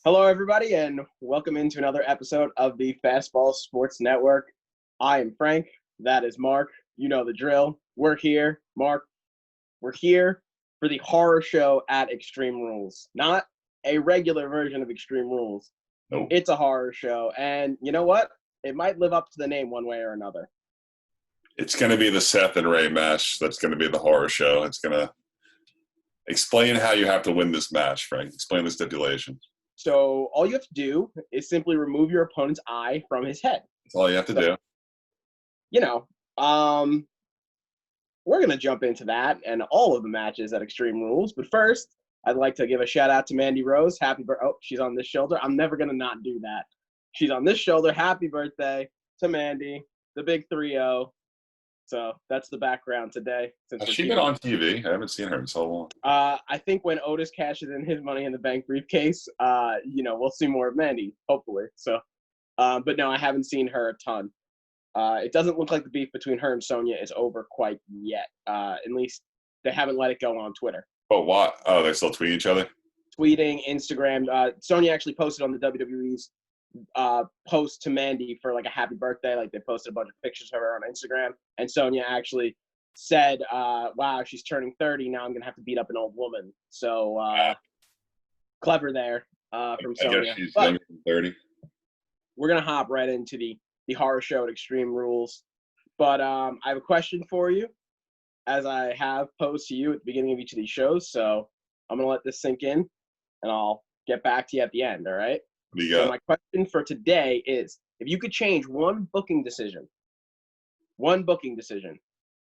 Hello, everybody, and welcome into another episode of the Fastball Sports Network. I am Frank. That is Mark. You know the drill. We're here, Mark. We're here for the horror show at Extreme Rules. Not a regular version of Extreme Rules. Nope. It's a horror show, and you know what? It might live up to the name one way or another. It's going to be the Seth and Ray match. That's going to be the horror show. It's going to explain how you have to win this match, Frank. Explain the stipulation. So all you have to do is simply remove your opponent's eye from his head. That's all you have to do. You know, we're going to jump into that and all of the matches at Extreme Rules. But first, I'd like to give a shout out to Mandy Rose. Happy birthday. Oh, she's on this shoulder. I'm never going to not do that. She's on this shoulder. Happy birthday to Mandy, the big 3-0. So that's the background today. Has she been on TV? I haven't seen her in so long. I think when Otis cashes in his Money in the Bank briefcase, we'll see more of Mandy, hopefully. So, but no, I haven't seen her a ton. It doesn't look like the beef between her and Sonya is over quite yet. At least they haven't let it go on Twitter. But why? Oh, they still tweet each other? Tweeting, Instagram. Sonya actually posted on the WWE's post to Mandy for like a happy birthday. Like they posted a bunch of pictures of her on Instagram. And Sonya actually said, wow, she's turning 30. Now I'm going to have to beat up an old woman. So clever there from Sonya. I guess she's younger than 30. We're going to hop right into the horror show at Extreme Rules. But I have a question for you, as I have posed to you at the beginning of each of these shows. So I'm going to let this sink in, and I'll get back to you at the end, all right? What do you got? So my question for today is, if you could change one booking decision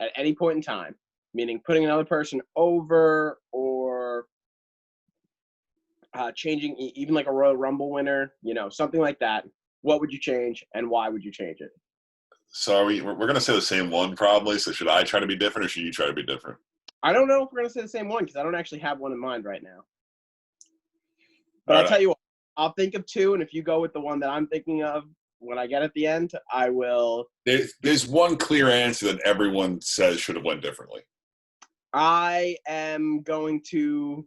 at any point in time, meaning putting another person over or changing even like a Royal Rumble winner, something like that, what would you change and why would you change it? So we're going to say the same one probably. So should I try to be different or should you try to be different? I don't know if we're going to say the same one because I don't actually have one in mind right now. But All I'll tell you what, I'll think of two, and if you go with the one that I'm thinking of when I get at the end, I will. There's one clear answer that everyone says should have went differently. I am going to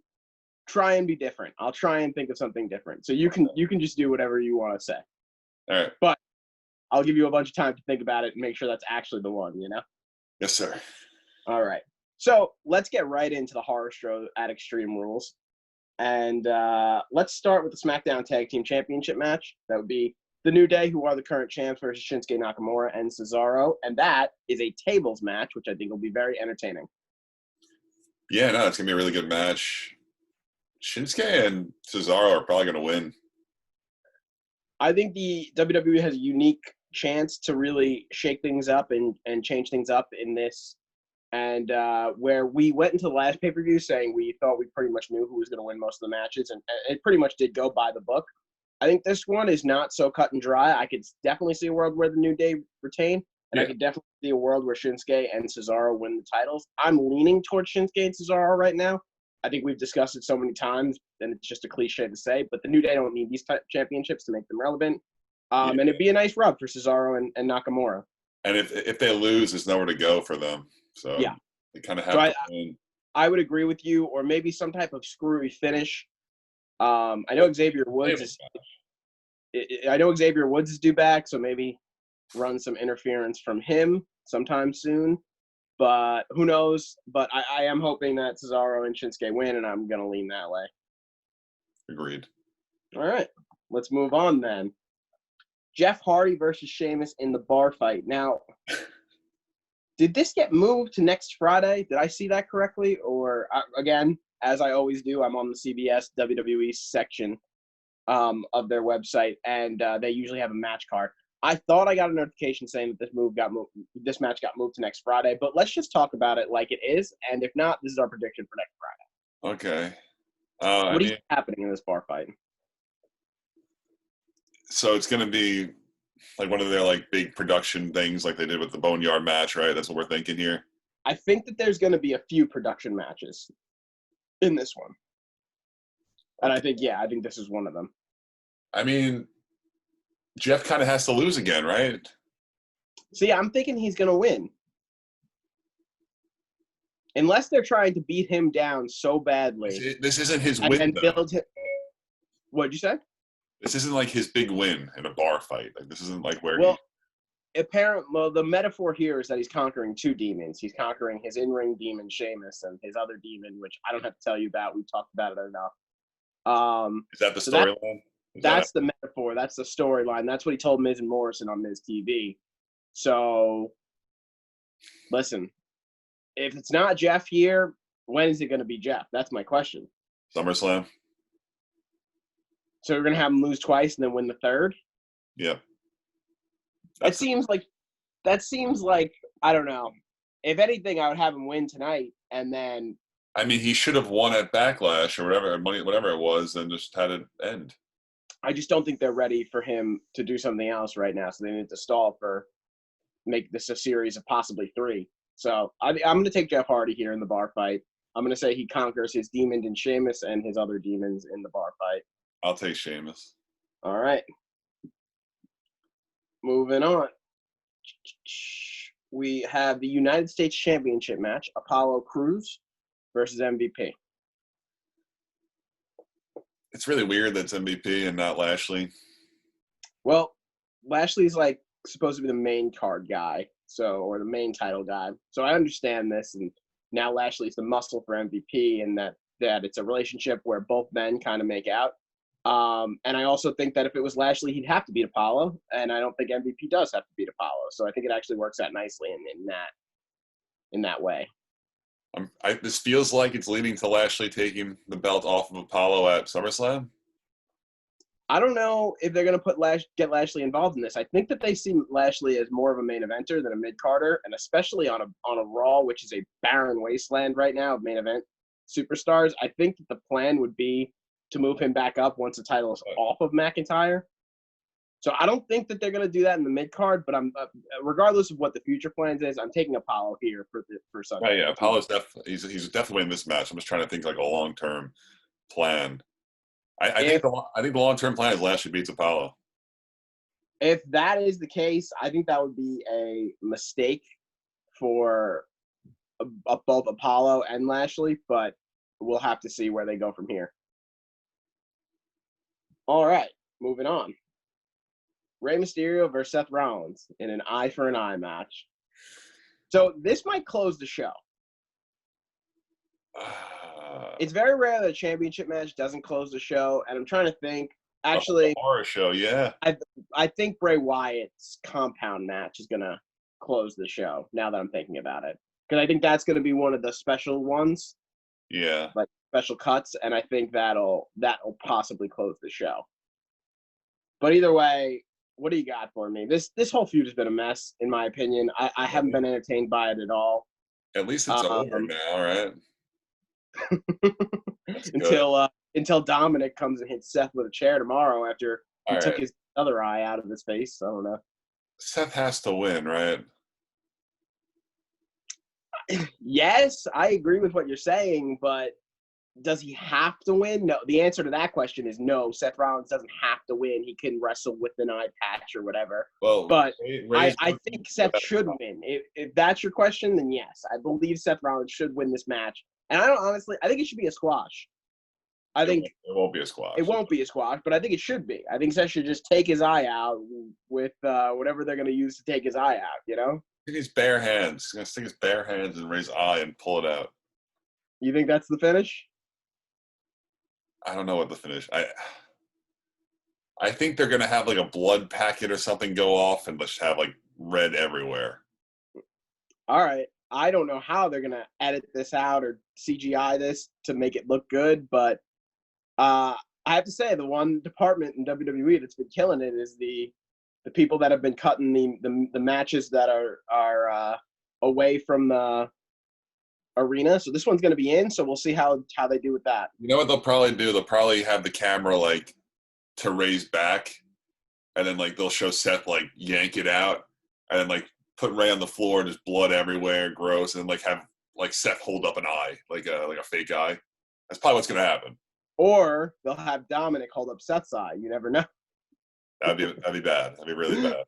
try and be different. I'll try and think of something different. So you can just do whatever you want to say. All right. But I'll give you a bunch of time to think about it and make sure that's actually the one, Yes, sir. All right. So let's get right into the horror show at Extreme Rules. And let's start with the SmackDown Tag Team Championship match. That would be The New Day, who are the current champs, versus Shinsuke Nakamura and Cesaro. And that is a tables match, which I think will be very entertaining. Yeah, no, it's going to be a really good match. Shinsuke and Cesaro are probably going to win. I think the WWE has a unique chance to really shake things up and change things up in this. And where we went into the last pay-per-view saying we thought we pretty much knew who was going to win most of the matches, and it pretty much did go by the book. I think this one is not so cut and dry. I could definitely see a world where the New Day retain, and I could definitely see a world where Shinsuke and Cesaro win the titles. I'm leaning towards Shinsuke and Cesaro right now. I think we've discussed it so many times, and it's just a cliche to say, but the New Day don't need these championships to make them relevant. And it'd be a nice rub for Cesaro and Nakamura. And if they lose, there's nowhere to go for them. So they kind of have to win. I would agree with you, or maybe some type of screwy finish. I know Xavier Woods is due back, so maybe run some interference from him sometime soon. But who knows? But I am hoping that Cesaro and Shinsuke win, and I'm going to lean that way. Agreed. All right. Let's move on then. Jeff Hardy versus Sheamus in the bar fight. Now, did this get moved to next Friday? Did I see that correctly? Or, again, as I always do, I'm on the CBS WWE section of their website, and they usually have a match card. I thought I got a notification saying that this match got moved to next Friday, but let's just talk about it like it is, and if not, this is our prediction for next Friday. Okay. What is happening in this bar fight? So it's going to be like one of their like big production things like they did with the Boneyard match, right? That's what we're thinking here. I think that there's going to be a few production matches in this one. And I think this is one of them. I mean, Jeff kind of has to lose again, right? See, I'm thinking he's going to win. Unless they're trying to beat him down so badly. This isn't his win, and build him. What'd you say? This isn't like his big win in a bar fight. Like this isn't like where Well, the metaphor here is that he's conquering two demons. He's conquering his in-ring demon, Sheamus, and his other demon, which I don't have to tell you about. We've talked about it enough. is that the So storyline? that's the metaphor. That's the storyline. That's what he told Miz and Morrison on Miz TV. So, listen, if it's not Jeff here, when is it going to be Jeff? That's my question. SummerSlam? So we're going to have him lose twice and then win the third? Yep. That seems like I don't know. If anything, I would have him win tonight, and then. I mean, he should have won at Backlash or whatever it was, and just had it end. I just don't think they're ready for him to do something else right now, so they need to stall for make this a series of possibly 3. So I'm going to take Jeff Hardy here in the bar fight. I'm going to say he conquers his demon in Sheamus and his other demons in the bar fight. I'll take Sheamus. All right. Moving on. We have the United States Championship match, Apollo Crews versus MVP. It's really weird that it's MVP and not Lashley. Well, Lashley's like supposed to be the main card guy, or the main title guy. So I understand this, and now Lashley's the muscle for MVP, and that it's a relationship where both men kind of make out. And I also think that if it was Lashley, he'd have to beat Apollo, and I don't think MVP does have to beat Apollo. So I think it actually works out nicely in that way. This feels like it's leading to Lashley taking the belt off of Apollo at SummerSlam. I don't know if they're going to get Lashley involved in this. I think that they see Lashley as more of a main eventer than a mid-carder, and especially on a Raw, which is a barren wasteland right now of main event superstars. I think that the plan would be to move him back up once the title is off of McIntyre. So I don't think that they're going to do that in the mid-card, but I'm regardless of what the future plans is, I'm taking Apollo here for Sunday. Oh, yeah, Apollo's he's definitely in this match. I'm just trying to think like a long-term plan. I think the long-term plan is Lashley beats Apollo. If that is the case, I think that would be a mistake for both Apollo and Lashley, but we'll have to see where they go from here. All right, moving on. Rey Mysterio versus Seth Rollins in an eye for an eye match. So this might close the show. It's very rare that a championship match doesn't close the show, and I'm trying to think. Actually, a horror show, yeah. I think Bray Wyatt's compound match is gonna close the show. Now that I'm thinking about it, because I think that's gonna be one of the special ones. Yeah. Like special cuts, and I think that'll possibly close the show. But either way, what do you got for me? This whole feud has been a mess, in my opinion. I haven't been entertained by it at all. At least it's over now, right? until Dominic comes and hits Seth with a chair tomorrow after he took his other eye out of his face. I don't know. Seth has to win, right? Yes, I agree with what you're saying, but does he have to win? No. The answer to that question is no. Seth Rollins doesn't have to win. He can wrestle with an eye patch or whatever. Well, but I think Seth should win. If that's your question, then yes. I believe Seth Rollins should win this match. And I think it should be a squash. I think it won't be a squash. It won't be a squash, but I think it should be. I think Seth should just take his eye out with whatever they're going to use to take his eye out, you know? His bare hands. He's going to stick his bare hands in Ray's eye and pull it out. You think that's the finish? I don't know what the finish. I think they're going to have like a blood packet or something go off and just have like red everywhere. All right. I don't know how they're going to edit this out or CGI this to make it look good, but I have to say the one department in WWE that's been killing it is the people that have been cutting the matches that are away from the arena. So this one's going to be in, so we'll see how they do with that. You know what they'll probably do? They'll probably have the camera like to raise back, and then like they'll show Seth like yank it out, and then like put Ray on the floor and just blood everywhere, gross, and then like have like Seth hold up an eye, like a fake eye. That's probably what's going to happen. Or they'll have Dominic hold up Seth's eye. You never know. That'd be bad. That'd be really bad.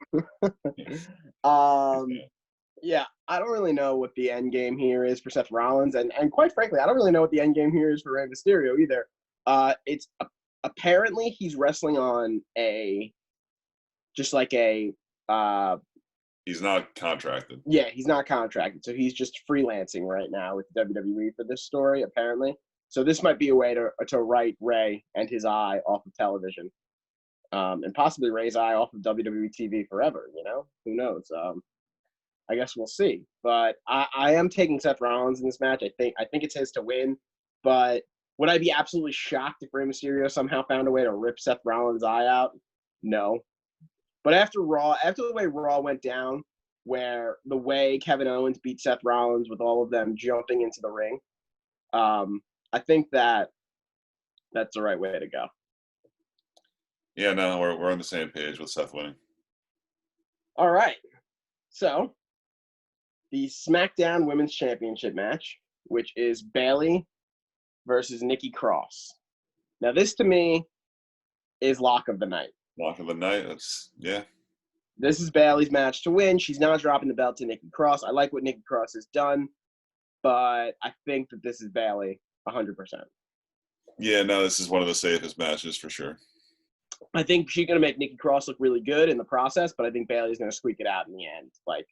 Yeah, I don't really know what the end game here is for Seth Rollins, and quite frankly, I don't really know what the end game here is for Rey Mysterio either. It's apparently he's wrestling on just like a He's not contracted. yeah, he's not contracted, so he's just freelancing right now with WWE for this story, apparently. So this might be a way to write Ray and his eye off of television, and possibly Ray's eye off of WWE TV forever. Who knows? I guess we'll see. But I am taking Seth Rollins in this match. I think it's his to win. But would I be absolutely shocked if Rey Mysterio somehow found a way to rip Seth Rollins' eye out? No. But after the way Raw went down, where the way Kevin Owens beat Seth Rollins with all of them jumping into the ring, I think that's the right way to go. Yeah, no, we're on the same page with Seth winning. All right. So, the SmackDown Women's Championship match, which is Bayley versus Nikki Cross. Now, this to me is lock of the night. Lock of the night. Yeah. This is Bayley's match to win. She's not dropping the belt to Nikki Cross. I like what Nikki Cross has done, but I think that this is Bayley 100%. Yeah, no, this is one of the safest matches for sure. I think she's going to make Nikki Cross look really good in the process, but I think Bayley's going to squeak it out in the end. Like,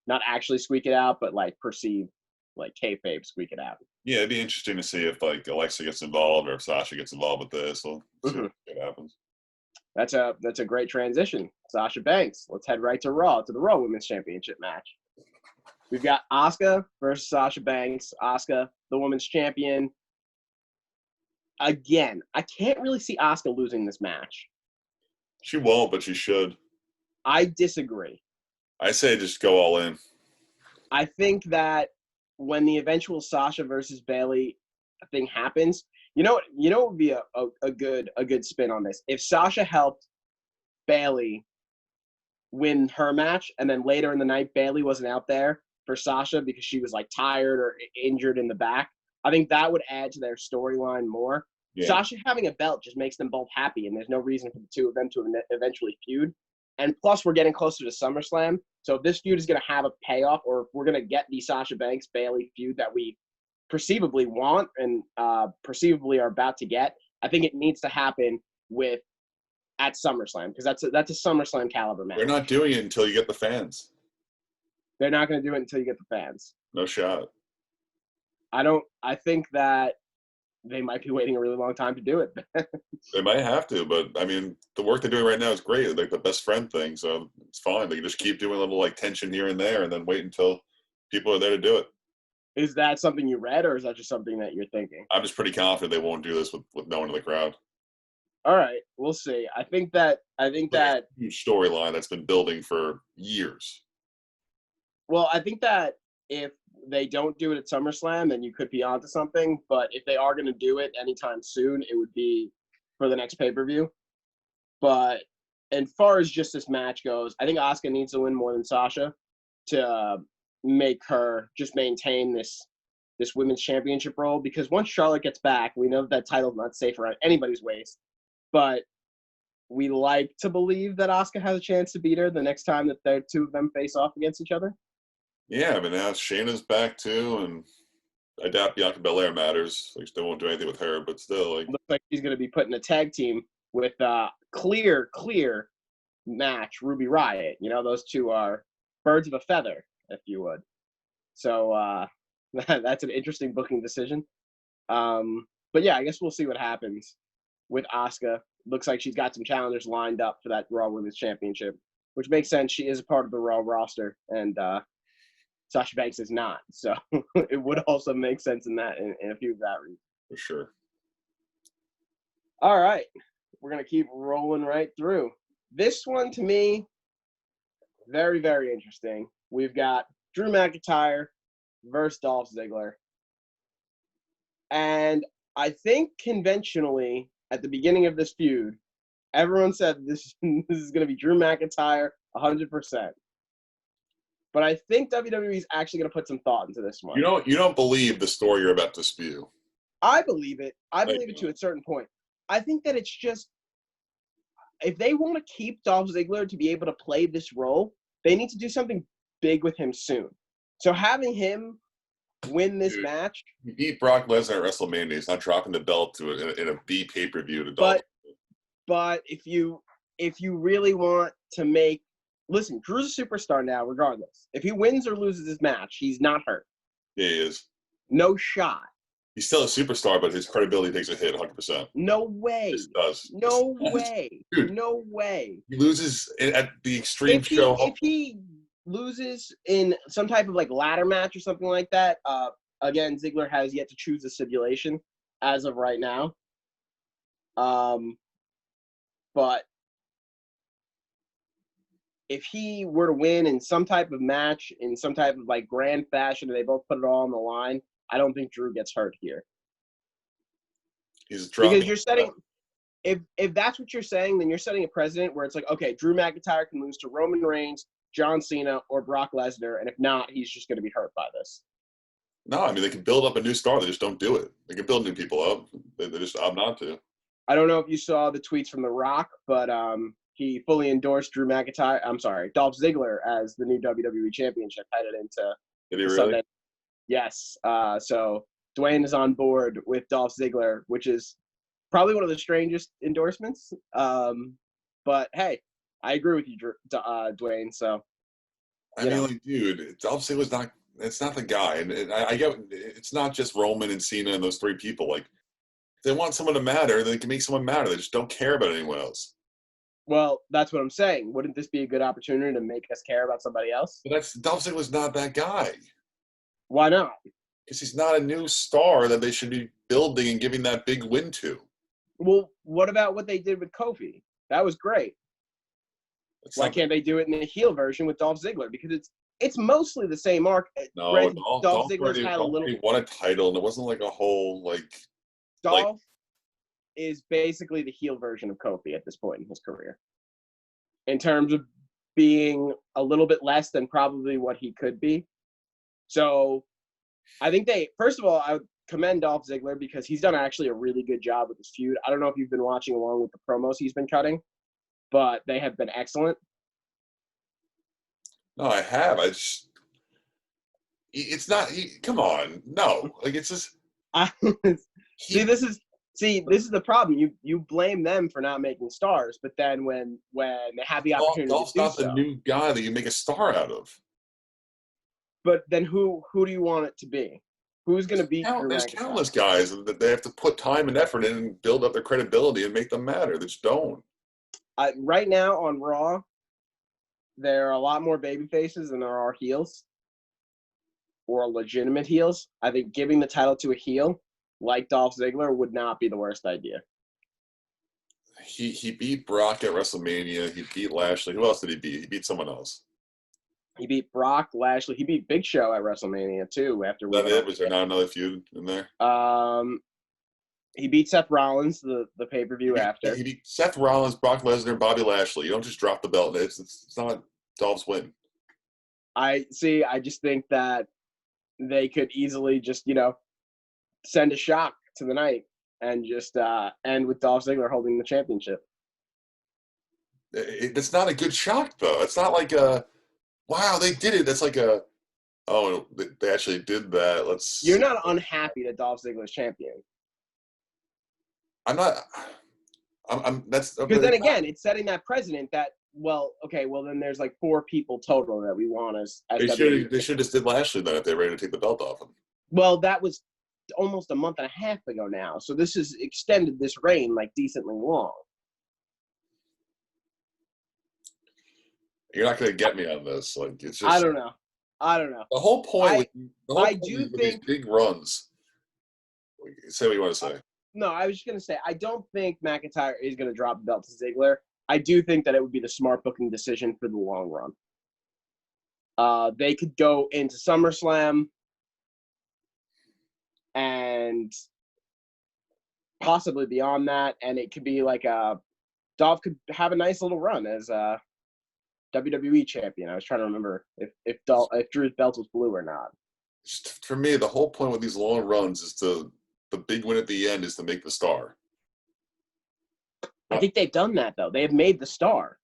not actually squeak it out, but like perceive, like kayfabe squeak it out. Yeah, it'd be interesting to see if like Alexa gets involved or if Sasha gets involved with this. We'll see what happens. That's a great transition. Sasha Banks. Let's head right to Raw, to the Raw Women's Championship match. We've got Asuka versus Sasha Banks. Asuka, the women's champion. Again, I can't really see Asuka losing this match. She won't, but she should. I disagree. I say just go all in. I think that when the eventual Sasha versus Bayley thing happens, you know what would be a good spin on this? If Sasha helped Bayley win her match, and then later in the night Bayley wasn't out there for Sasha because she was like tired or injured in the back, I think that would add to their storyline more. Yeah. Sasha having a belt just makes them both happy, and there's no reason for the two of them to eventually feud. And plus, we're getting closer to SummerSlam, so if this feud is going to have a payoff, or if we're going to get the Sasha Banks-Bayley feud that we perceivably want and perceivably are about to get, I think it needs to happen at SummerSlam, because that's a SummerSlam caliber match. They're not doing it until you get the fans. They're not going to do it until you get the fans. No shot. I think that they might be waiting a really long time to do it. They might have to, but I mean, the work they're doing right now is great. Like the best friend thing, so it's fine. They can just keep doing a little like tension here and there, and then wait until people are there to do it. Is that something you read, or is that just something that you're thinking? I'm just pretty confident they won't do this with no one in the crowd. All right, we'll see. I think that huge storyline that's been building for years. Well, I think that if they don't do it at SummerSlam, then you could be onto something. But if they are going to do it anytime soon, it would be for the next pay-per-view. But as far as just this match goes, I think Asuka needs to win more than Sasha to make her just maintain this women's championship role. Because once Charlotte gets back, we know that title's not safe around anybody's waist. But we like to believe that Asuka has a chance to beat her the next time that the two of them face off against each other. Yeah, I mean, now Shayna's back too, and I doubt Bianca Belair matters. Like, they won't do anything with her, but still. Like, looks like she's going to be putting a tag team with clear match, Ruby Riott. You know, those two are birds of a feather, if you would. So that's an interesting booking decision. But yeah, I guess we'll see what happens with Asuka. Looks like she's got some challengers lined up for that Raw Women's Championship, which makes sense. She is a part of the Raw roster, and Sasha Banks is not. So it would also make sense in a few of that reasons. For sure. All right. We're going to keep rolling right through. This one, to me, very, very interesting. We've got Drew McIntyre versus Dolph Ziggler. And I think conventionally, at the beginning of this feud, everyone said this is going to be Drew McIntyre 100%. But I think WWE is actually going to put some thought into this one. You don't believe the story you're about to spew. I believe it. I believe it to a certain point. I think that it's just, if they want to keep Dolph Ziggler to be able to play this role, they need to do something big with him soon. So having him win this Dude, match. he beat Brock Lesnar at WrestleMania. He's not dropping the belt to it in a B pay-per-view to Dolph. But if you really want to make, listen, Drew's a superstar now, regardless. If he wins or loses this match, he's not hurt. Yeah, he is. No shot. He's still a superstar, but his credibility takes a hit 100%. No way. It does. No way. Dude, no way. He loses at the Extreme Show. If he loses in some type of like ladder match or something like that, again, Ziggler has yet to choose a stipulation as of right now. But if he were to win in some type of match, in some type of like grand fashion, and they both put it all on the line, I don't think Drew gets hurt here. He's dropping. Because you're setting, if that's what you're saying, then you're setting a precedent where it's like, okay, Drew McIntyre can lose to Roman Reigns, John Cena, or Brock Lesnar, and if not, he's just going to be hurt by this. No, I mean, they can build up a new star. They just don't do it. They can build new people up. They just opt not to. I don't know if you saw the tweets from The Rock, but he fully endorsed Dolph Ziggler as the new WWE Championship headed into Did he really? Sunday. Yes. So Dwayne is on board with Dolph Ziggler, which is probably one of the strangest endorsements. But hey, I agree with you, Dwayne. So I mean, like, dude, Dolph Ziggler's not. It's not the guy, and I get it's not just Roman and Cena and those three people. Like, if they want someone to matter, they can make someone matter. They just don't care about anyone else. Well, that's what I'm saying. Wouldn't this be a good opportunity to make us care about somebody else? But Dolph Ziggler's not that guy. Why not? Because he's not a new star that they should be building and giving that big win to. Well, what about what they did with Kofi? That was great. Why can't they do it in the heel version with Dolph Ziggler? Because it's mostly the same arc. No, Dolph Ziggler's had a little. He won a title, and it wasn't like a whole like. Dolph is basically the heel version of Kofi at this point in his career, in terms of being a little bit less than probably what he could be. So, I think first of all, I would commend Dolph Ziggler because he's done actually a really good job with this feud. I don't know if you've been watching along with the promos he's been cutting, but they have been excellent. No, I have. It's not. Come on, no. Like, it's just. This is the problem. You blame them for not making stars, but then when they have the opportunity Dolph's to do not the new guy that you make a star out of. But then who do you want it to be? Who's going to beat Drew McIntyre? There's countless guys that they have to put time and effort in and build up their credibility and make them matter. They just don't. Right now on Raw, there are a lot more baby faces than there are heels, or legitimate heels. I think giving the title to a heel like Dolph Ziggler would not be the worst idea. He beat Brock at WrestleMania. He beat Lashley. Who else did he beat? He beat someone else. He beat Brock, Lashley. He beat Big Show at WrestleMania too. After was there not another feud in there? He beat Seth Rollins the pay-per-view after. He beat Seth Rollins, Brock Lesnar, Bobby Lashley. You don't just drop the belt. It's not Dolph's win. I just think that they could easily just, send a shock to the night and just end with Dolph Ziggler holding the championship. It's not a good shock, though. It's not like wow, they did it. That's like oh, they actually did that. You're not unhappy that Dolph Ziggler's champion. I'm not. That's because then again, it's setting that precedent that then there's like 4 people total that we want as they should just did Lashley then if they were ready to take the belt off him. Well, that was almost a month and a half ago now, so this has extended this reign like decently long. You're not going to get me on this. Like, it's just. I don't know. The whole point. I do think these big runs. Say what you want to say. No, I was just going to say, I don't think McIntyre is going to drop the belt to Ziggler. I do think that it would be the smart booking decision for the long run. They could go into SummerSlam and possibly beyond that, and it could be like Dolph could have a nice little run as WWE champion. I was trying to remember if Drew's belt was blue or not. Just for me, the whole point with these long runs is the big win at the end is to make the star. I think they've done that, though. They have made the star.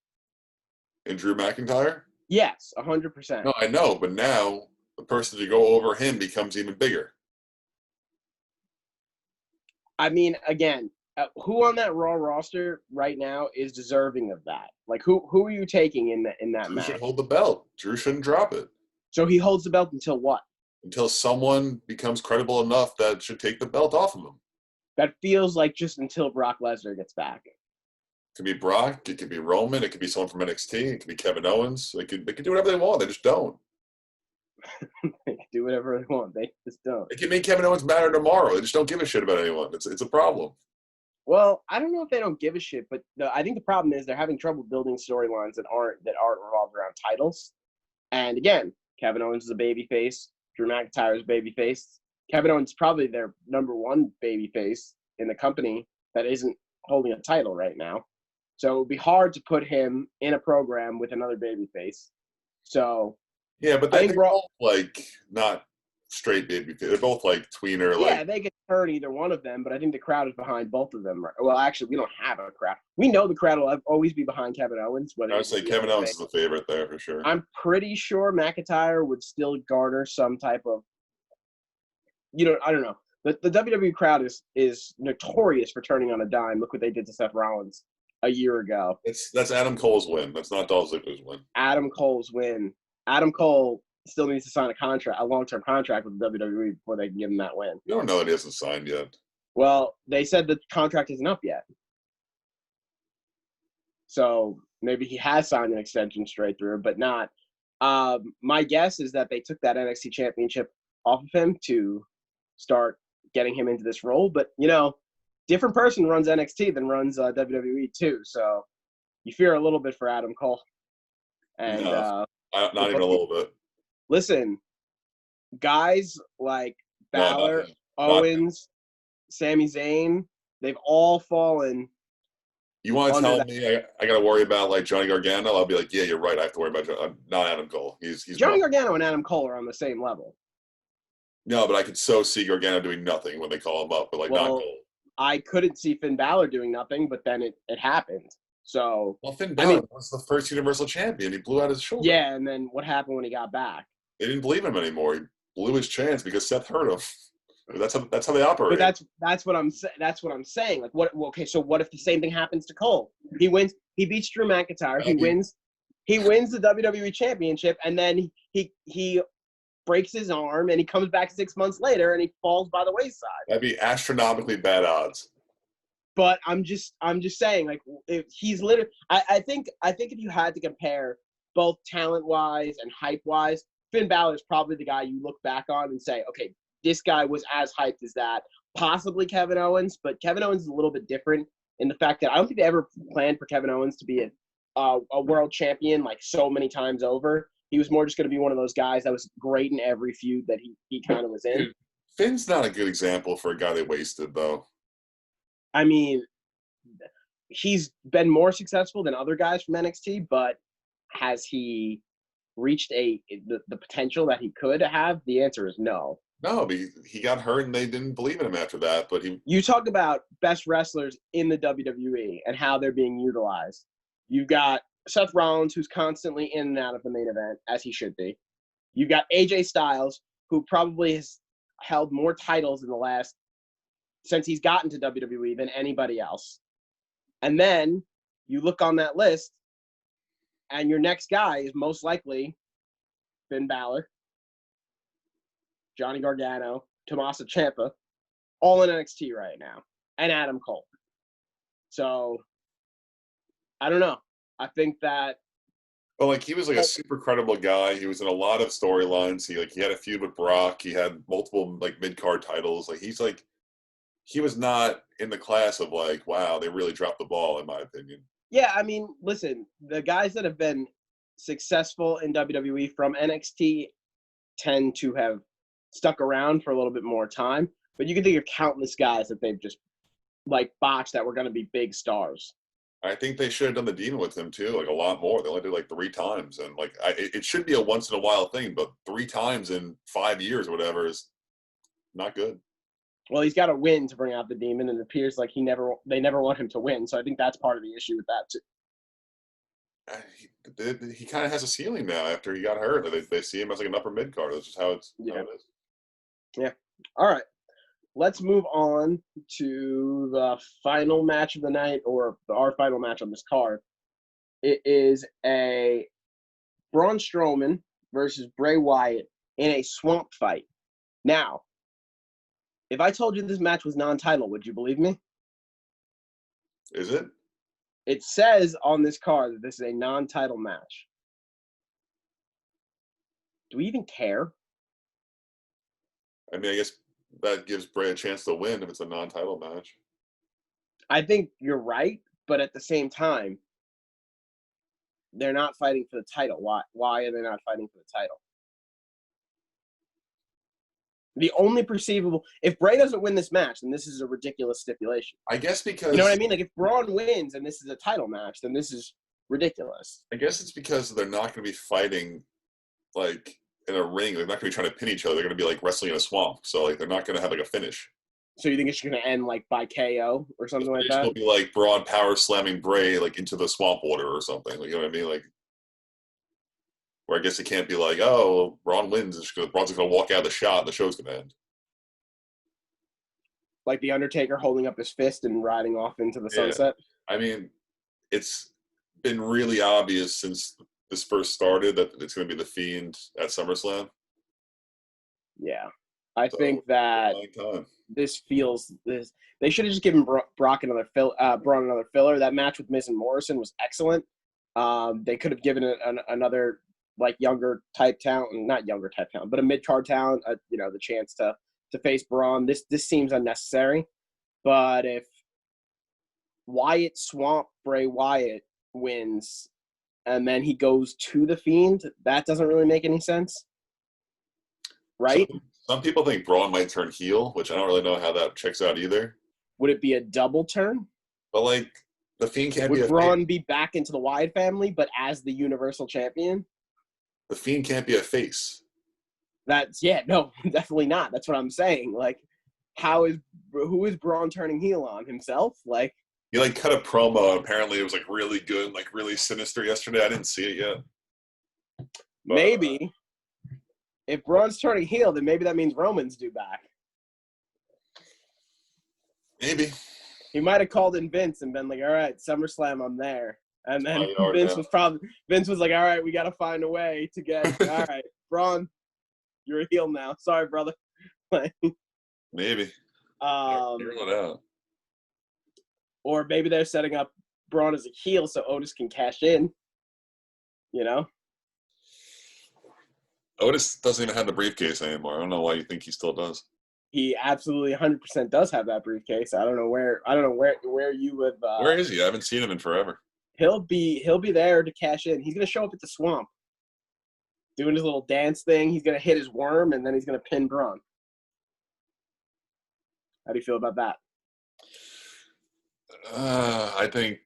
In Drew McIntyre? Yes, 100%. No, I know, but now, the person to go over him becomes even bigger. I mean, again, who on that Raw roster right now is deserving of that? Like, who are you taking in that Drew should match? hold the belt. Drew shouldn't drop it So he holds the belt until what? until someone becomes credible enough that should take the belt off of him. That feels like just until Brock Lesnar gets back. It could be Brock. It could be Roman. It could be someone from NXT. It could be Kevin Owens. They could do whatever they want. They just don't. They can do whatever they want. They just don't. It can make Kevin Owens matter tomorrow. They just don't give a shit about anyone. It's a problem. Well, I don't know if they don't give a shit, but I think the problem is they're having trouble building storylines that aren't revolved around titles. And again, Kevin Owens is a babyface. Drew McIntyre is a babyface. Kevin Owens is probably their number one babyface in the company that isn't holding a title right now. So it would be hard to put him in a program with another babyface. So Yeah, but I they're think both like not straight baby. They're both like tweener. yeah, Like they could turn either one of them, but I think the crowd is behind both of them. Well, actually, we don't have a crowd. We know the crowd will always be behind Kevin Owens. I would say Kevin Owens is the favorite there for sure. I'm pretty sure McIntyre would still garner some type of, I don't know. But the WWE crowd is notorious for turning on a dime. Look what they did to Seth Rollins a year ago. That's Adam Cole's win. That's not Dolph Ziggler's win. Adam Cole's win. Adam Cole still needs to sign a long-term contract with the WWE before they can give him that win. You don't know that he hasn't signed yet. Well, they said the contract isn't up yet. So maybe he has signed an extension straight through, but not. My guess is that they took that NXT championship off of him to start getting him into this role. But, different person runs NXT than runs WWE too. So you fear a little bit for Adam Cole. And not even a little bit. Listen, guys like Balor, No, Owens, Sami Zayn, they've all fallen. You want to tell me I got to worry about like Johnny Gargano? I'll be like, yeah, you're right. I have to worry about not Adam Cole. He's Johnny Gargano and Adam Cole are on the same level. No, but I could so see Gargano doing nothing when they call him up, but like not Cole. I couldn't see Finn Balor doing nothing, but then it happened. So Finn Balor was the first Universal Champion. He blew out his shoulder. Yeah, and then what happened when he got back? They didn't believe him anymore. He blew his chance because Seth hurt him. That's how they operate. But that's what I'm saying. Like what? Okay, so what if the same thing happens to Cole? He wins. He beats Drew McIntyre. He wins the WWE Championship, and then he breaks his arm, and he comes back 6 months later, and he falls by the wayside. That'd be astronomically bad odds. But I'm just saying, like, if he's literally, I think if you had to compare both talent wise and hype wise, Finn Balor is probably the guy you look back on and say, okay, this guy was as hyped as that. Possibly Kevin Owens, but Kevin Owens is a little bit different in the fact that I don't think they ever planned for Kevin Owens to be a world champion like so many times over. He was more just going to be one of those guys that was great in every feud that he kind of was in. Dude, Finn's not a good example for a guy they wasted, though. I mean, he's been more successful than other guys from NXT, but has he reached the potential that he could have? The answer is no. No, he got hurt and they didn't believe in him after that. But you talk about best wrestlers in the WWE and how they're being utilized. You've got Seth Rollins, who's constantly in and out of the main event, as he should be. You've got AJ Styles, who probably has held more titles in the last since he's gotten to WWE than anybody else. And then you look on that list, and your next guy is most likely Finn Balor, Johnny Gargano, Tommaso Ciampa, all in NXT right now, and Adam Cole. So, I don't know. I think that. Well, like he was like a super credible guy. He was in a lot of storylines. He had a feud with Brock. He had multiple like mid-card titles. Like he was not in the class of like, wow, they really dropped the ball, in my opinion. Yeah, I mean, listen, the guys that have been successful in WWE from NXT tend to have stuck around for a little bit more time. But you can think of countless guys that they've just like botched that were going to be big stars. I think they should have done the Demon with him too, like a lot more. They only did like 3 times, and like it should be a once in a while thing, but 3 times in 5 years or whatever is not good. Well, he's got to win to bring out the Demon, and it appears like they never want him to win. So I think that's part of the issue with that too. he kind of has a ceiling now after he got hurt. They see him as like an upper mid card. That's just how Yeah. it is. Yeah. All right. Let's move on to the final match of the night, or our final match on this card. It is a Braun Strowman versus Bray Wyatt in a swamp fight. Now, if I told you this match was non-title, would you believe me? Is it? It says on this card that this is a non-title match. Do we even care? I mean, I guess that gives Bray a chance to win if it's a non-title match. I think you're right, but at the same time, they're not fighting for the title. Why are they not fighting for the title? The only perceivable, if Bray doesn't win this match, then this is a ridiculous stipulation. I guess because, you know what I mean? Like if Braun wins and this is a title match, then this is ridiculous. I guess it's because they're not going to be fighting like in a ring. They're not going to be trying to pin each other. They're going to be like wrestling in a swamp. So like they're not going to have like a finish. So you think it's going to end like by KO or something like that? It'll be like Braun power slamming Bray like into the swamp water or something. Like, you know what I mean? Like, where I guess it can't be like, oh, Braun wins. Braun's going to walk out of the shot and the show's going to end. Like the Undertaker holding up his fist and riding off into the sunset? I mean, it's been really obvious since this first started that it's going to be The Fiend at SummerSlam. Yeah. I think that this feels this. They should have just given Braun another filler. That match with Miz and Morrison was excellent. They could have given it another like younger type talent, not younger type talent, but a mid card talent. The chance to face Braun. This seems unnecessary. But if Wyatt Swamp Bray Wyatt wins, and then he goes to the Fiend, that doesn't really make any sense, right? Some people think Braun might turn heel, which I don't really know how that checks out either. Would it be a double turn? But like, the Fiend can't be. Would Braun be back into the Wyatt family, but as the Universal Champion? The Fiend can't be a face. No, definitely not. That's what I'm saying. Like, who is Braun turning heel on? Himself? Like, he like cut a promo. Apparently, it was like really good, like really sinister yesterday. I didn't see it yet. But, maybe if Braun's turning heel, then maybe that means Roman's due back. Maybe. He might have called in Vince and been like, all right, SummerSlam, I'm there. And then Vince was like, all right, we got to find a way to get, all right, Braun, you're a heel now. Sorry, brother. Maybe. Figure it out. Or maybe they're setting up Braun as a heel so Otis can cash in. You know? Otis doesn't even have the briefcase anymore. I don't know why you think he still does. He absolutely 100% does have that briefcase. I don't know where you would. Where is he? I haven't seen him in forever. He'll be there to cash in. He's gonna show up at the swamp, doing his little dance thing. He's gonna hit his worm, and then he's gonna pin Braun. How do you feel about that? I think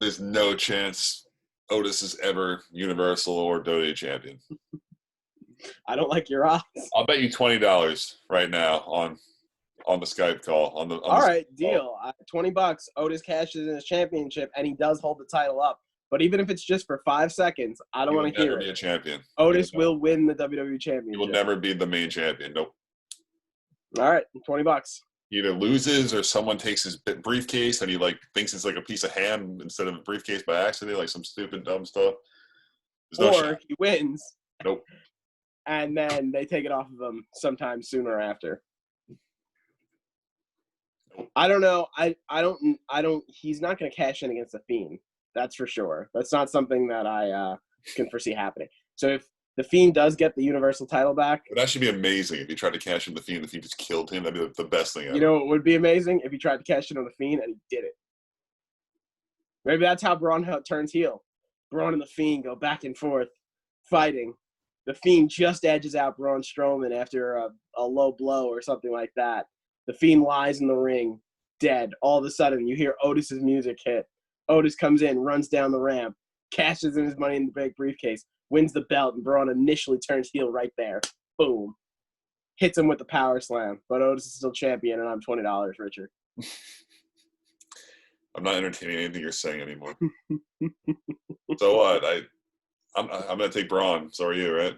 there's no chance Otis is ever Universal or WWE champion. I don't like your odds. I'll bet you $20 right now on the Skype call. All right, deal. $20. Otis cashes in his championship, and he does hold the title up. But even if it's just for 5 seconds, I don't want to hear it. He will never be a champion. Otis will win the WWE championship. He will never be the main champion. Nope. All right, $20. He either loses or someone takes his briefcase and he like thinks it's like a piece of ham instead of a briefcase by accident, like some stupid dumb stuff. Or he wins. Nope. And then they take it off of him sometime sooner after. I don't know. I don't. He's not going to cash in against the Fiend. That's for sure. That's not something that I can foresee happening. So if the Fiend does get the Universal title back, that should be amazing. If he tried to cash in the Fiend just killed him, that'd be the best thing ever. You know what would be amazing? If he tried to cash in on the Fiend and he did it. Maybe that's how Braun turns heel. Braun and the Fiend go back and forth, fighting. The Fiend just edges out Braun Strowman after a low blow or something like that. The Fiend lies in the ring, dead. All of a sudden, you hear Otis's music hit. Otis comes in, runs down the ramp, cashes in his Money in the Bank briefcase, wins the belt, and Braun initially turns heel right there. Boom. Hits him with the power slam. But Otis is still champion, and I'm $20 richer. I'm not entertaining anything you're saying anymore. So what? I'm gonna take Braun. So are you, right?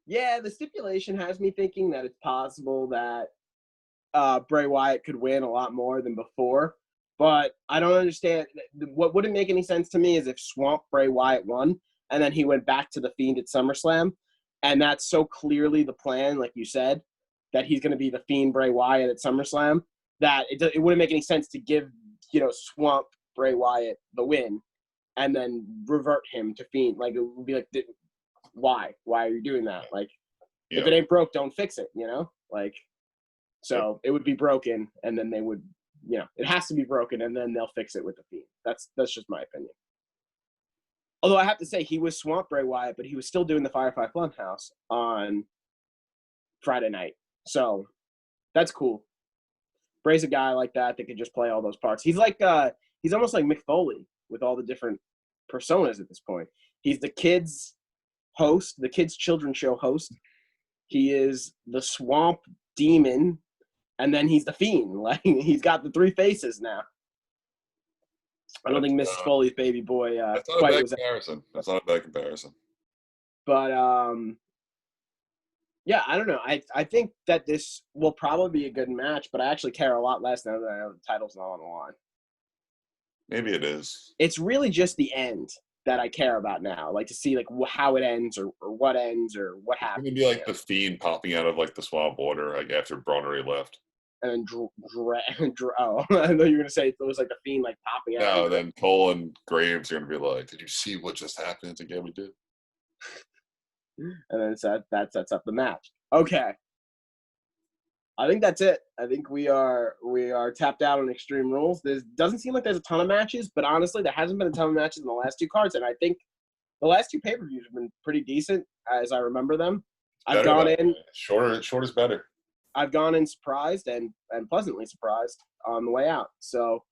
Yeah, the stipulation has me thinking that it's possible that Bray Wyatt could win a lot more than before. But I don't understand. What wouldn't make any sense to me is if Swamp Bray Wyatt won, and then he went back to the Fiend at SummerSlam, and that's so clearly the plan, like you said, that he's going to be the Fiend Bray Wyatt at SummerSlam, that it wouldn't make any sense to give, Swamp Bray Wyatt the win, and then revert him to Fiend. Like, it would be like, why? Why are you doing that? Like, if it ain't broke, don't fix it, Like, so it would be broken, and then they would, it has to be broken, and then they'll fix it with the Fiend. That's just my opinion. Although I have to say, he was Swamp Bray Wyatt, but he was still doing the Firefly Funhouse on Friday night. So that's cool. Bray's a guy like that could just play all those parts. He's like, he's almost like Mick Foley with all the different personas at this point. He's the kids' host, the kids' children's show host. He is the Swamp Demon. And then he's the Fiend. Like, he's got the three faces now. I don't think Mrs. Foley's baby boy that's not quite a bad comparison. That's not a bad comparison. But yeah, I don't know. I think that this will probably be a good match, but I actually care a lot less now that I know the title's not on the line. Maybe it is. It's really just the end that I care about now, like to see like how it ends or what ends or what happens. It's gonna be like the Fiend popping out of like the Swamp Water, like after Braun already left. And then oh, I thought you were gonna say it was like the Fiend like popping out. No, then Cole and Graves are gonna be like, "Did you see what just happened?" It's like, "Yeah, we did." And then that sets up the match. Okay, I think that's it. I think we are tapped out on Extreme Rules. There doesn't seem like there's a ton of matches, but honestly, there hasn't been a ton of matches in the last two cards, and I think the last two pay-per-views have been pretty decent as I remember them. I've gone in short is better. I've gone in surprised and pleasantly surprised on the way out. So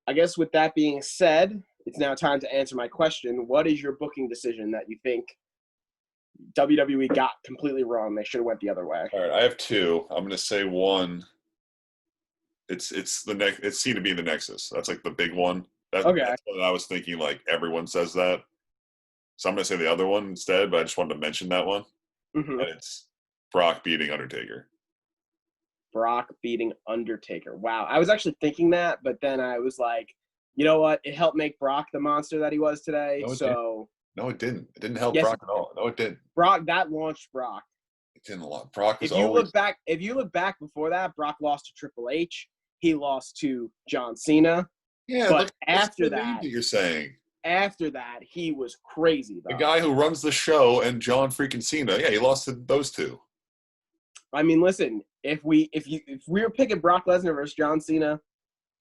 I guess with that being said, it's now time to answer my question. What is your booking decision that you think WWE got completely wrong? They should have went the other way. All right, I have two. I'm going to say one. It's seen to be the Nexus. That's like the big one. Okay. That's what I was thinking. Like everyone says that, so I'm going to say the other one instead. But I just wanted to mention that one. Mm-hmm. And it's Brock beating Undertaker. Brock beating Undertaker. Wow. I was actually thinking that, but then I was like, you know what? It helped make Brock the monster that he was today. No, it didn't. It didn't help Brock at all. No, it didn't. That launched Brock. It didn't. Brock was if you look back before that, Brock lost to Triple H. He lost to John Cena. Yeah, but after that, you're saying. After that, he was crazy. The guy who runs the show and John freaking Cena. Yeah, he lost to those two. I mean, listen, if we were picking Brock Lesnar versus John Cena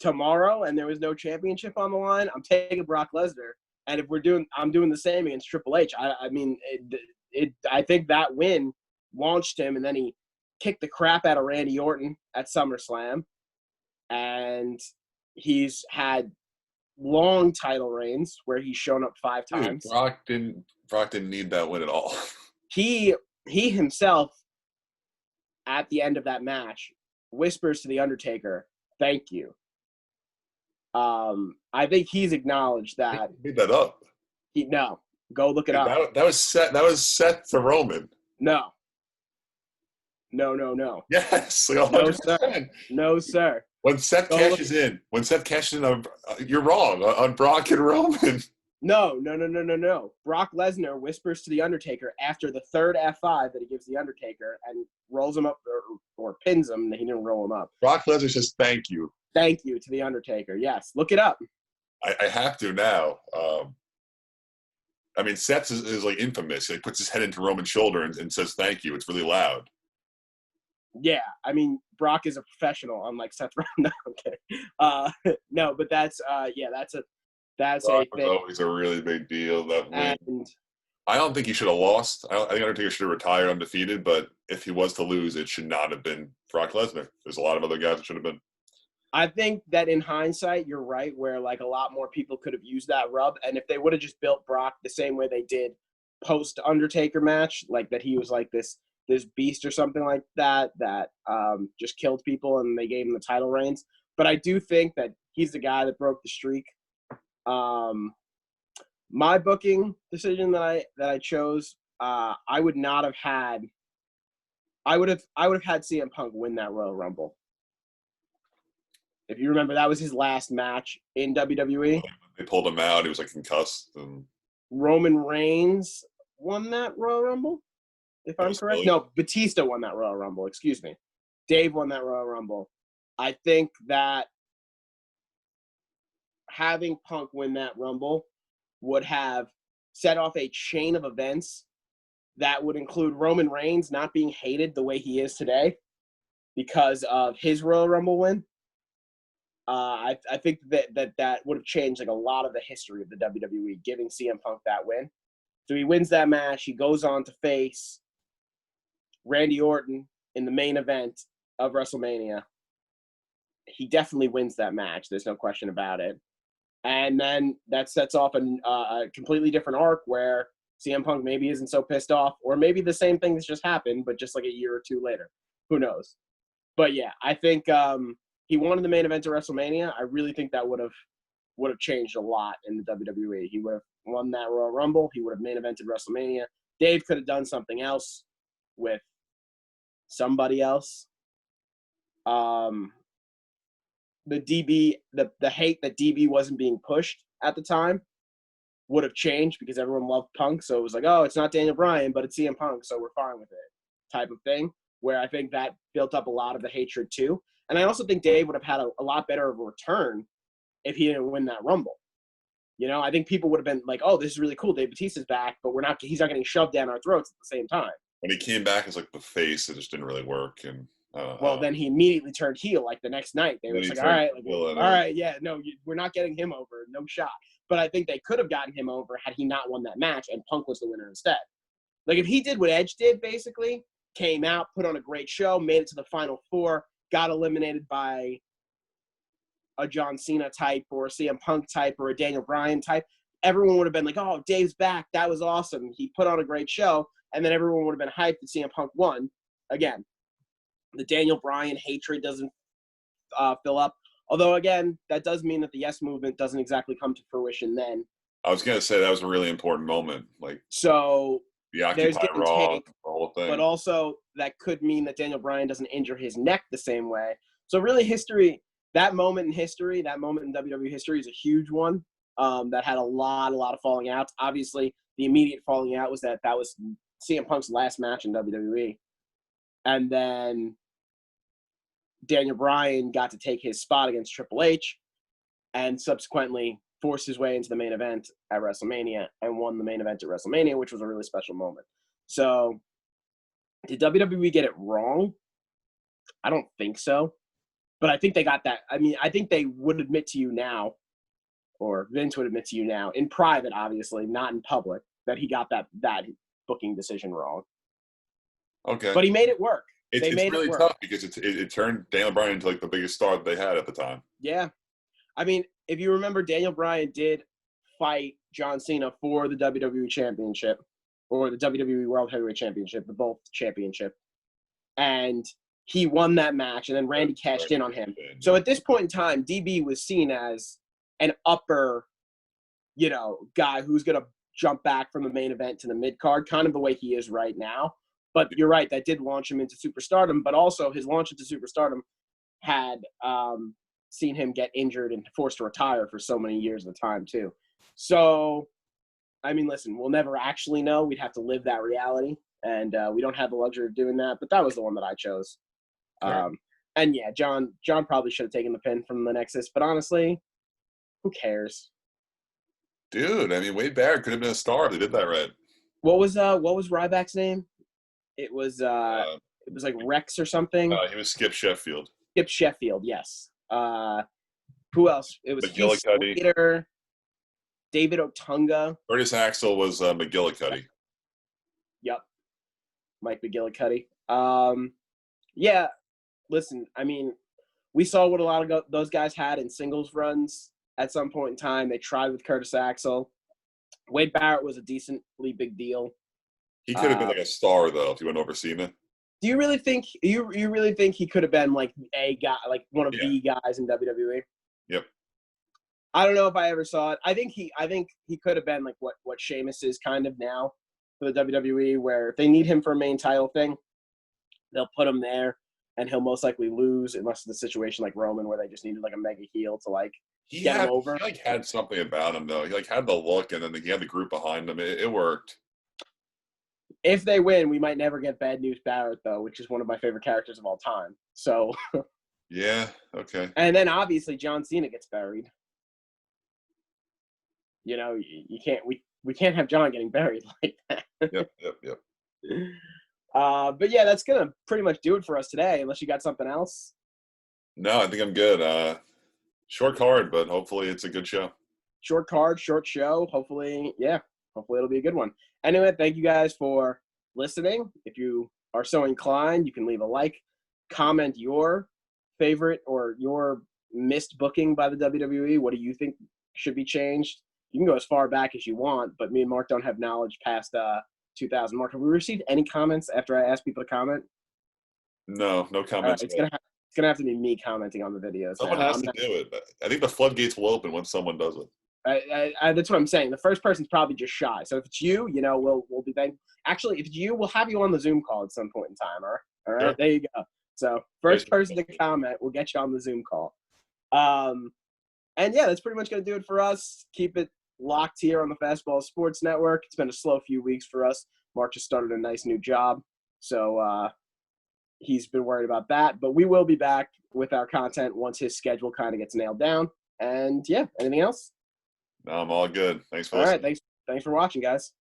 tomorrow and there was no championship on the line, I'm taking Brock Lesnar. And if I'm doing the same against Triple H. I mean, I think that win launched him, and then he kicked the crap out of Randy Orton at SummerSlam, and he's had long title reigns where he's shown up 5 times. Brock didn't need that win at all. He himself, at the end of that match, whispers to the Undertaker, "Thank you." I think he's acknowledged that. He made that up. No, go look it up. That was Seth to Roman. No. Yes, no sir. No sir. When Seth cashes in, you're wrong on Brock and Roman. No. Brock Lesnar whispers to the Undertaker after the third F5 that he gives the Undertaker and rolls him up or pins him. He didn't roll him up. Brock Lesnar says thank you. Thank you to the Undertaker. Yes, look it up. I have to now. I mean, Seth is like infamous. He puts his head into Roman's shoulder and says thank you. It's really loud. Yeah, I mean, Brock is a professional, unlike Seth Rollins. No, okay. No, but that's Brock a thing. Was always a really big deal. That win. And I don't think he should have lost. I think Undertaker should have retired undefeated. But if he was to lose, it should not have been Brock Lesnar. There's a lot of other guys that should have been. I think that in hindsight, you're right, where like a lot more people could have used that rub. And if they would have just built Brock the same way they did post Undertaker match, like that he was like this beast or something like that just killed people and they gave him the title reigns. But I do think that he's the guy that broke the streak. My booking decision that I chose, I would not have had. I would have had CM Punk win that Royal Rumble. If you remember, that was his last match in WWE. They pulled him out. He was like concussed. And Roman Reigns won that Royal Rumble, if I'm correct. No, Batista won that Royal Rumble. Excuse me. Dave won that Royal Rumble. I think that having Punk win that Rumble would have set off a chain of events that would include Roman Reigns not being hated the way he is today because of his Royal Rumble win. I think that would have changed like a lot of the history of the WWE, giving CM Punk that win. So he wins that match. He goes on to face Randy Orton in the main event of WrestleMania. He definitely wins that match. There's no question about it. And then that sets off a completely different arc where CM Punk maybe isn't so pissed off, or maybe the same thing has just happened, but just like a year or two later. Who knows? But yeah, I think he won in the main event of WrestleMania. I really think that would have changed a lot in the WWE. He would have won that Royal Rumble. He would have main evented WrestleMania. Dave could have done something else with somebody else. The hate that DB wasn't being pushed at the time would have changed because everyone loved Punk. So it was like, oh, it's not Daniel Bryan, but it's CM Punk, so we're fine with it type of thing, where I think that built up a lot of the hatred too. And I also think Dave would have had a lot better of a return if he didn't win that Rumble. You know, I think people would have been like, oh, this is really cool. Dave Bautista's back, but he's not getting shoved down our throats at the same time. When he came back as like the face, it just didn't really work. And then he immediately turned heel like the next night. They were just like, all right, yeah, no, we're not getting him over, no shot. But I think they could have gotten him over had he not won that match and Punk was the winner instead. Like if he did what Edge did, basically, came out, put on a great show, made it to the Final Four, got eliminated by a John Cena type or a CM Punk type or a Daniel Bryan type, everyone would have been like, oh, Dave's back. That was awesome. He put on a great show. And then everyone would have been hyped that CM Punk won. Again, the Daniel Bryan hatred doesn't fill up. Although, again, that does mean that the Yes Movement doesn't exactly come to fruition then. I was going to say that was a really important moment. Like, so the Occupy Raw, the whole thing. But also that could mean that Daniel Bryan doesn't injure his neck the same way. So really history, that moment in WWE history is a huge one that had a lot of falling outs. Obviously, the immediate falling out was that was CM Punk's last match in WWE. And then Daniel Bryan got to take his spot against Triple H and subsequently forced his way into the main event at WrestleMania and won the main event at WrestleMania, which was a really special moment. So did WWE get it wrong? I don't think so. But I think they got that. I mean, I think they would admit to you now, or Vince would admit to you now, in private, obviously, not in public, that he got that booking decision wrong. Okay. But he made it work. It's really tough because it turned Daniel Bryan into like the biggest star that they had at the time. Yeah. I mean, if you remember, Daniel Bryan did fight John Cena for the WWE Championship or the WWE World Heavyweight Championship, the both championship. And he won that match, and then Randy cashed in on him. So at this point in time, DB was seen as an upper, guy who's going to jump back from the main event to the mid-card, kind of the way he is right now. But you're right, that did launch him into superstardom, but also his launch into superstardom had seen him get injured and forced to retire for so many years at the time, too. So, I mean, listen, we'll never actually know. We'd have to live that reality, and we don't have the luxury of doing that, but that was the one that I chose. Sure. And yeah, John probably should have taken the pin from the Nexus, but honestly, who cares? Dude, I mean, Wade Barrett could have been a star if they did that right. What was Ryback's name? It was like Rex or something. He was Skip Sheffield. Skip Sheffield, yes. Who else? It was McGillicuddy. Slater, David Otunga. Curtis Axel was McGillicuddy. Yep. Mike McGillicuddy. Yeah, listen, I mean, we saw what a lot of those guys had in singles runs at some point in time. They tried with Curtis Axel. Wade Barrett was a decently big deal. He could have been like a star, though, if he went over Cena. Do you really think you really think he could have been like a guy, like one of Yeah. the guys in WWE? Yep. I don't know if I ever saw it. I think he could have been like what Sheamus is kind of now for the WWE, where if they need him for a main title thing, they'll put him there, and he'll most likely lose unless it's a situation like Roman where they just needed like a mega heel to like get him over. He like had something about him though. He like had the look, and then he had the group behind him. It worked. If they win, we might never get Bad News Barrett though, which is one of my favorite characters of all time. So Yeah. Okay. and then obviously John Cena gets buried. You know, you can't we can't have John getting buried like that. Yep. Yep. Yep. But yeah, that's gonna pretty much do it for us today. Unless you got something else. No, I think I'm good. Short card, but hopefully it's a good show. Short card, short show. Hopefully it'll be a good one. Anyway, thank you guys for listening. If you are so inclined, you can leave a like, comment your favorite or your missed booking by the WWE. What do you think should be changed? You can go as far back as you want, but me and Mark don't have knowledge past 2000. Mark, have we received any comments after I asked people to comment? No comments. It's gonna have to be me commenting on the videos. Someone has to do it. I think the floodgates will open when someone does it. That's what I'm saying. The first person's probably just shy. So if it's you, we'll be thankful. Actually, if it's you, we'll have you on the Zoom call at some point in time. All right, Sure. There you go. So first person to comment, we'll get you on the Zoom call. And yeah, that's pretty much gonna do it for us. Keep it locked here on the Fastball Sports Network. It's been a slow few weeks for us. Mark just started a nice new job, so he's been worried about that. But we will be back with our content once his schedule kind of gets nailed down. And yeah, anything else? No, I'm all good. Thanks for All listening. right, thanks for watching, guys.